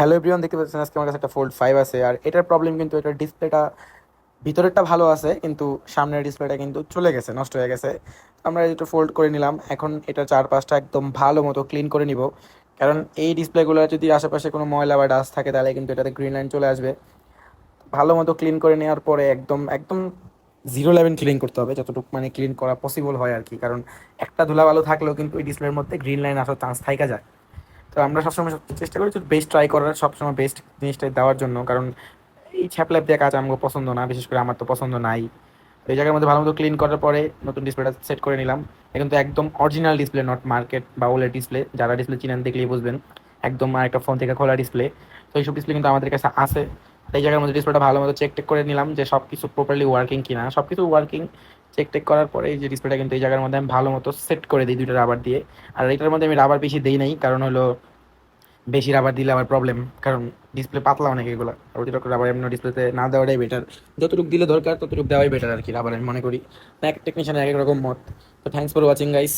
Hello everyone, দেখতে পাচ্ছেন আজকে আমার কাছে একটা ফোল্ড 5 আছে। আর এটার প্রবলেম কিন্তু এটার ডিসপ্লেটা ভিতরেরটা ভালো আছে, কিন্তু সামনের ডিসপ্লেটা কিন্তু চলে গেছে, নষ্ট হয়ে গেছে। আমরা একটু ফোল্ড করে নিলাম, এখন এটা চারপাশটা একদম ভালো মতো ক্লিন করে নিব। কারণ এই ডিসপ্লেগুলো যদি আশেপাশে কোনো ময়লা বা ডাস্ট থাকে তাহলে কিন্তু এটাতে গ্রিন লাইন চলে আসবে। ভালো মতো ক্লিন করে নেওয়ার পরে একদম একদম 0 লেভেল ক্লিন করতে হবে, যতটুকু মানে ক্লিন করা পসিবল হয় আর কি। কারণ একটা ধুলা ভালো থাকলেও কিন্তু এই ডিসপ্লের মধ্যে গ্রিন লাইন আসার চান্স থাকা যায়। তো আমরা সবসময় চেষ্টা করি বেস্ট ট্রাই করার, সবসময় বেস্ট জিনিসটাই দেওয়ার জন্য। কারণ এই ছ্যাপল্যাপ দিয়ে কাজ আমাকে পছন্দ না, বিশেষ করে আমার তো পছন্দ নাই। তো এই জায়গার মধ্যে ভালো মতো ক্লিন করার পরে নতুন ডিসপ্লেটা সেট করে নিলাম। এটা কিন্তু একদম অরিজিনাল ডিসপ্লে, নট মার্কেট বা ওলের ডিসপ্লে। যারা ডিসপ্লে চিনেন দেখলেই বুঝবেন, একদম একটা ফোন থেকে খোলা ডিসপ্লে। তো এইসব ডিসপ্লে কিন্তু আমাদের কাছে আছে। তো এই জায়গার মধ্যে ডিসপ্লেটা ভালো মতো চেক টেক করে নিলাম যে সব কিছু প্রপারলি ওয়ার্কিং কিনা। সব কিছু ওয়ার্কিং চেক টেক করার পরে এই যে ডিসপ্লেটা কিন্তু এই জায়গার মধ্যে আমি ভালো মতো সেট করে দিই দুইটা রাবার দিয়ে। আর এটার মধ্যে আমি রাবার বেশি দিই নাই, কারণ হলো বেশি রাবার দিলে আবার প্রবলেম। কারণ ডিসপ্লে পাতলা অনেক, এগুলো অতিরিক্ত রাবার এমন ডিসপ্লেতে না দেওয়াটাই বেটার। যতটুকু দিলে দরকার ততটুকু দেওয়াই বেটার আর কি, রাবার আমি মনে করি। এক টেকনিশিয়ানের এক এক রকম মত। তো থ্যাংকস ফর ওয়াচিং গাইস।